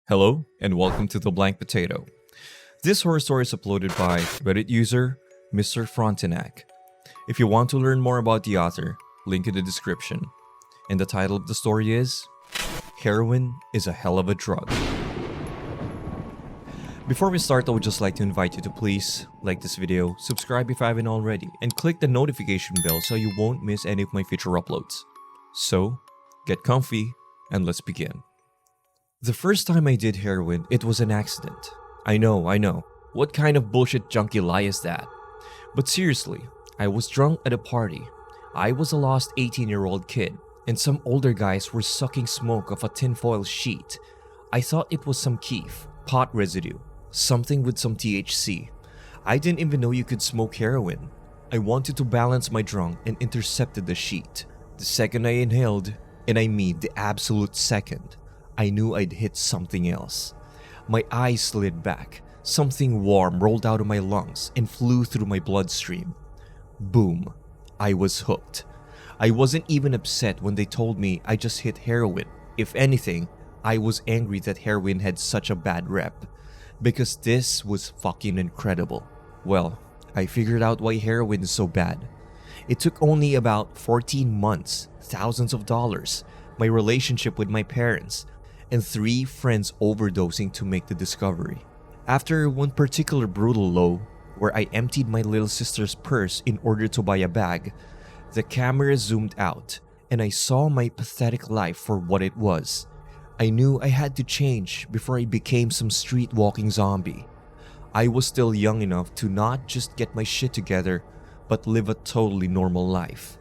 Hello, and welcome to The Blank Potato. This horror story is uploaded by Reddit user MrFrontenac. If you want to learn more about the author, link in the description. And the title of the story is Heroin is a Hell of a Drug. Before we start, I would just like to invite you to please like this video, subscribe if you haven't already, and click the notification bell so you won't miss any of my future uploads. So, get comfy and let's begin. The first time I did heroin, it was an accident. I know. What kind of bullshit junkie lie is that? But seriously, I was drunk at a party. I was a lost 18-year-old kid, and some older guys were sucking smoke off a tinfoil sheet. I thought it was some keef, pot residue, something with some THC. I didn't even know you could smoke heroin. I wanted to balance my drunk and intercepted the sheet. The second I inhaled, and I mean the absolute second, I knew I'd hit something else. My eyes slid back. Something warm rolled out of my lungs and flew through my bloodstream. Boom. I was hooked. I wasn't even upset when they told me I just hit heroin. If anything, I was angry that heroin had such a bad rep. Because this was fucking incredible. Well, I figured out why heroin is so bad. It took only about 14 months, thousands of dollars, my relationship with my parents, and 3 friends overdosing to make the discovery. After one particular brutal low, where I emptied my little sister's purse in order to buy a bag, the camera zoomed out and I saw my pathetic life for what it was. I knew I had to change before I became some street walking zombie. I was still young enough to not just get my shit together, but live a totally normal life.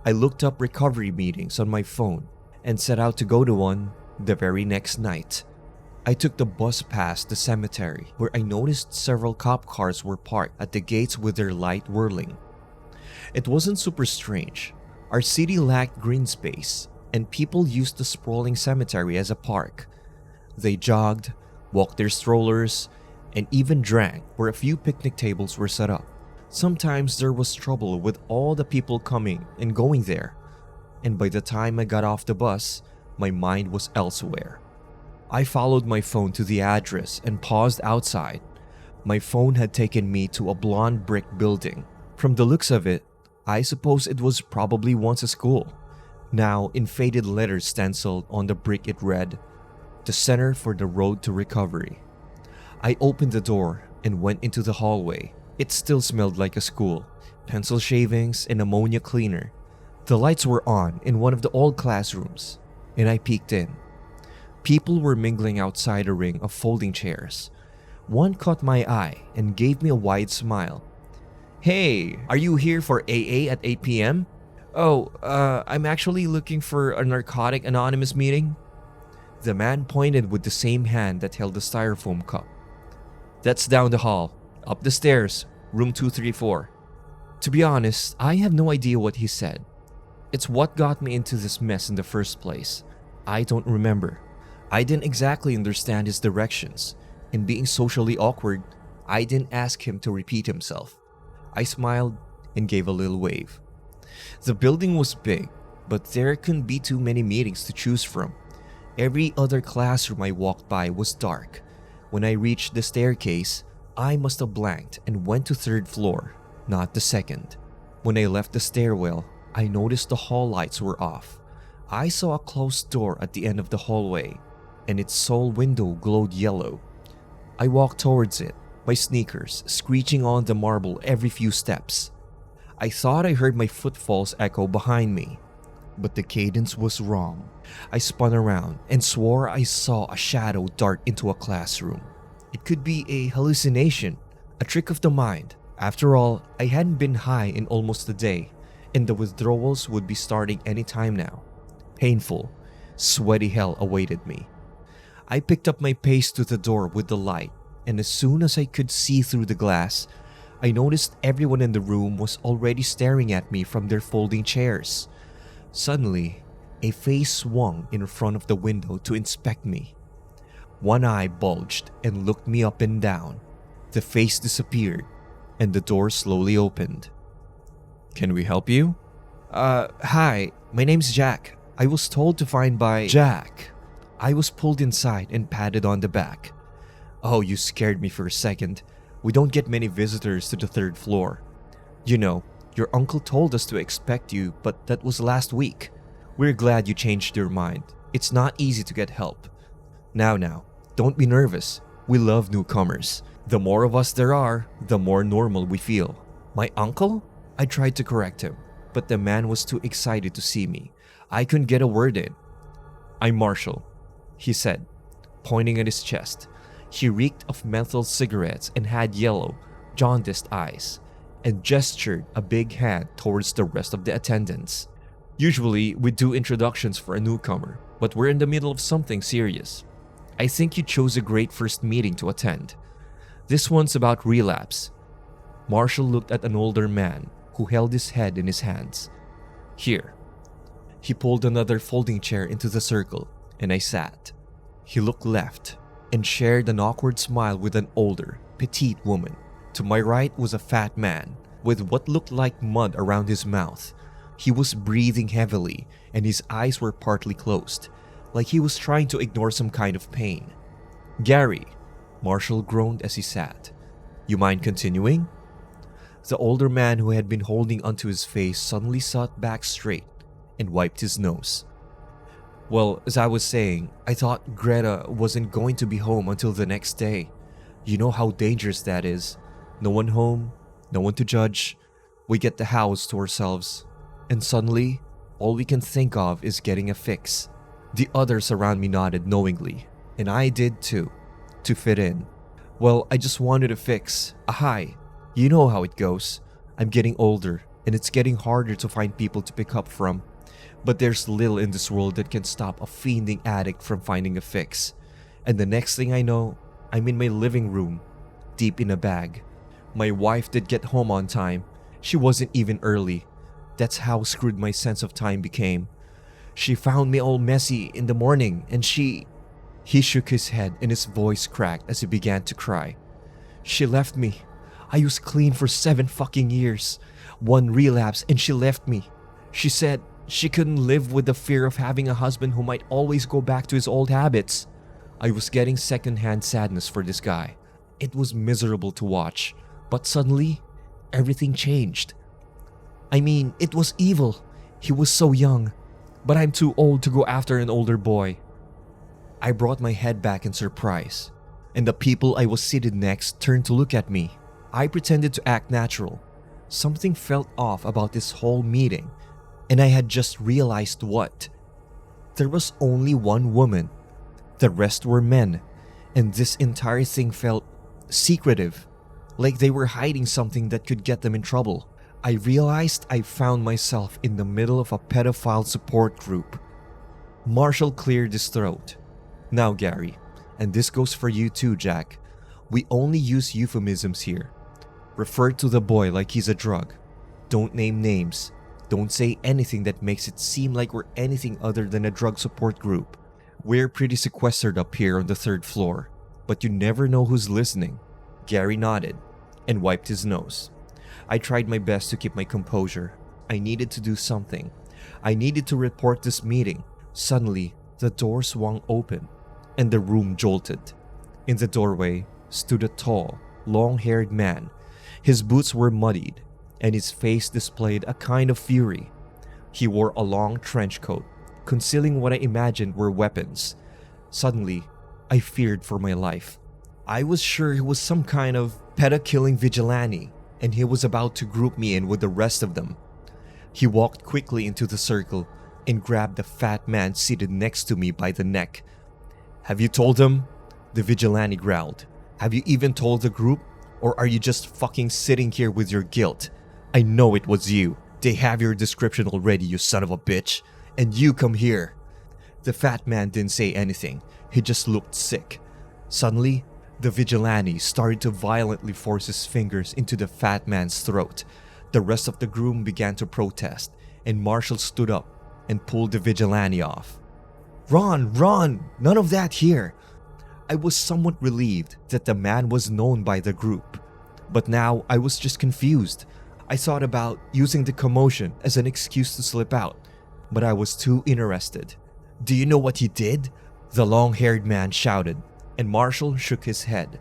I looked up recovery meetings on my phone and set out to go to one the very next night. I took the bus past the cemetery where I noticed several cop cars were parked at the gates with their light whirling. It wasn't super strange. Our city lacked green space and people used the sprawling cemetery as a park. They jogged, walked their strollers, and even drank where a few picnic tables were set up. Sometimes there was trouble with all the people coming and going there, and by the time I got off the bus, my mind was elsewhere. I followed my phone to the address and paused outside. My phone had taken me to a blonde brick building. From the looks of it, I suppose it was probably once a school. Now, in faded letters stenciled on the brick it read, "The Center for the Road to Recovery." I opened the door and went into the hallway. It still smelled like a school. Pencil shavings and ammonia cleaner. The lights were on in one of the old classrooms, and I peeked in. People were mingling outside a ring of folding chairs. One caught my eye and gave me a wide smile. "Hey, are you here for AA at 8 p.m.? Oh, I'm actually looking for a Narcotic Anonymous meeting." The man pointed with the same hand that held the styrofoam cup. "That's down the hall, up the stairs, room 234. To be honest, I have no idea what he said. It's what got me into this mess in the first place. I don't remember. I didn't exactly understand his directions, and being socially awkward, I didn't ask him to repeat himself. I smiled and gave a little wave. The building was big, but there couldn't be too many meetings to choose from. Every other classroom I walked by was dark. When I reached the staircase, I must have blanked and went to 3rd floor, not the 2nd. When I left the stairwell, I noticed the hall lights were off. I saw a closed door at the end of the hallway, and its sole window glowed yellow. I walked towards it, my sneakers screeching on the marble every few steps. I thought I heard my footfalls echo behind me, but the cadence was wrong. I spun around and swore I saw a shadow dart into a classroom. It could be a hallucination, a trick of the mind. After all, I hadn't been high in almost a day, and the withdrawals would be starting any time now. Painful, sweaty hell awaited me. I picked up my pace to the door with the light, and as soon as I could see through the glass, I noticed everyone in the room was already staring at me from their folding chairs. Suddenly, a face swung in front of the window to inspect me. One eye bulged and looked me up and down. The face disappeared, and the door slowly opened. "Can we help you?" Hi, my name's Jack. I was told to find by Jack. I was pulled inside and patted on the back. "Oh, you scared me for a second. We don't get many visitors to the third floor. You know, your uncle told us to expect you, but that was last week. We're glad you changed your mind. It's not easy to get help. Now, don't be nervous. We love newcomers. The more of us there are, the more normal we feel." "My uncle?" I tried to correct him, but the man was too excited to see me. I couldn't get a word in. "I'm Marshall," he said, pointing at his chest. He reeked of menthol cigarettes and had yellow, jaundiced eyes, and gestured a big hand towards the rest of the attendants. "Usually, we do introductions for a newcomer, but we're in the middle of something serious. I think you chose a great first meeting to attend. This one's about relapse." Marshall looked at an older man who held his head in his hands. "Here." He pulled another folding chair into the circle, and I sat. He looked left and shared an awkward smile with an older, petite woman. To my right was a fat man with what looked like mud around his mouth. He was breathing heavily and his eyes were partly closed, like he was trying to ignore some kind of pain. "Gary," Marshall groaned as he sat. "You mind continuing?" The older man who had been holding onto his face suddenly sat back straight and wiped his nose. "Well, as I was saying, I thought Greta wasn't going to be home until the next day. You know how dangerous that is. No one home, no one to judge. We get the house to ourselves. And suddenly, all we can think of is getting a fix." The others around me nodded knowingly, and I did too, to fit in. "Well, I just wanted a fix, a high. You know how it goes. I'm getting older, and it's getting harder to find people to pick up from. But there's little in this world that can stop a fiending addict from finding a fix. And the next thing I know, I'm in my living room, deep in a bag. My wife did get home on time. She wasn't even early. That's how screwed my sense of time became. She found me all messy in the morning and she..." He shook his head and his voice cracked as he began to cry. "She left me. I was clean for 7 fucking years. One relapse and she left me. She said she couldn't live with the fear of having a husband who might always go back to his old habits." I was getting secondhand sadness for this guy. It was miserable to watch, but suddenly, everything changed. I mean, it was evil. He was so young, but I'm too old to go after an older boy. I brought my head back in surprise, and the people I was seated next turned to look at me. I pretended to act natural. Something felt off about this whole meeting, and I had just realized what. There was only one woman. The rest were men, and this entire thing felt secretive, like they were hiding something that could get them in trouble. I realized I found myself in the middle of a pedophile support group. Marshall cleared his throat. "Now, Gary, and this goes for you too, Jack. We only use euphemisms here. Refer to the boy like he's a drug. Don't name names. Don't say anything that makes it seem like we're anything other than a drug support group. We're pretty sequestered up here on the 3rd floor, but you never know who's listening." Gary nodded and wiped his nose. I tried my best to keep my composure. I needed to do something. I needed to report this meeting. Suddenly, the door swung open and the room jolted. In the doorway stood a tall, long-haired man. His boots were muddied and his face displayed a kind of fury. He wore a long trench coat, concealing what I imagined were weapons. Suddenly, I feared for my life. I was sure he was some kind of pedo-killing vigilante, and he was about to group me in with the rest of them. He walked quickly into the circle and grabbed the fat man seated next to me by the neck. "Have you told them?" the vigilante growled. "Have you even told the group? Or are you just fucking sitting here with your guilt? I know it was you. They have your description already, you son of a bitch. And you come here." The fat man didn't say anything. He just looked sick. Suddenly, the vigilante started to violently force his fingers into the fat man's throat. The rest of the groom began to protest, and Marshall stood up and pulled the vigilante off. Run! None of that here!" I was somewhat relieved that the man was known by the group, but now I was just confused. I thought about using the commotion as an excuse to slip out, but I was too interested. "Do you know what he did?" The long-haired man shouted, and Marshall shook his head.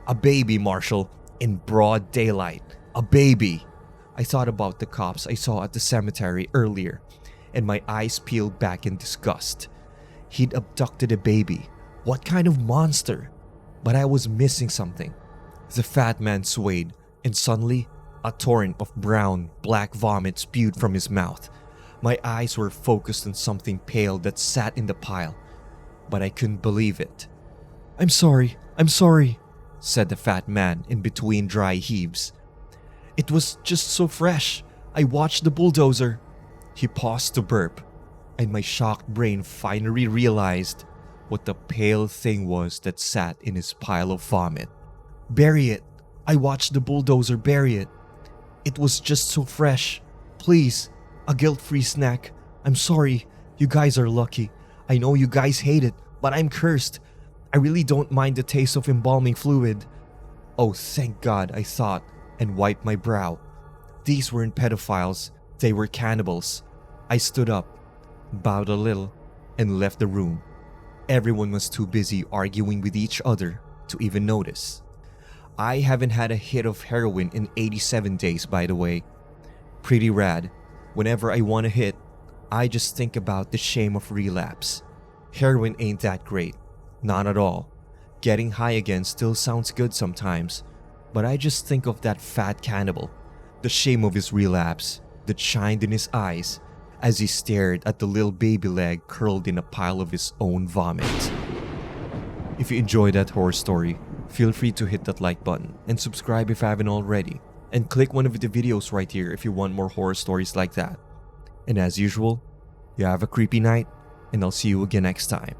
A baby, Marshall, in broad daylight. A baby. I thought about the cops I saw at the cemetery earlier, and my eyes peeled back in disgust. He'd abducted a baby. What kind of monster? But I was missing something. The fat man swayed, and suddenly, a torrent of brown, black vomit spewed from his mouth. My eyes were focused on something pale that sat in the pile, but I couldn't believe it. I'm sorry, said the fat man in between dry heaves. It was just so fresh. I watched the bulldozer. He paused to burp, and my shocked brain finally realized what the pale thing was that sat in his pile of vomit. Bury it. I watched the bulldozer bury it. It was just so fresh. Please, a guilt-free snack. I'm sorry. You guys are lucky. I know you guys hate it, but I'm cursed. I really don't mind the taste of embalming fluid. Oh, thank God, I thought, and wiped my brow. These weren't pedophiles. They were cannibals. I stood up, bowed a little, and left the room. Everyone was too busy arguing with each other to even notice. I haven't had a hit of heroin in 87 days, by the way. Pretty rad. Whenever I want a hit, I just think about the shame of relapse. Heroin ain't that great. Not at all. Getting high again still sounds good sometimes, but I just think of that fat cannibal, the shame of his relapse that shined in his eyes as he stared at the little baby leg curled in a pile of his own vomit. If you enjoyed that horror story, feel free to hit that like button and subscribe if you haven't already, and click one of the videos right here if you want more horror stories like that. And as usual, you have a creepy night, and I'll see you again next time.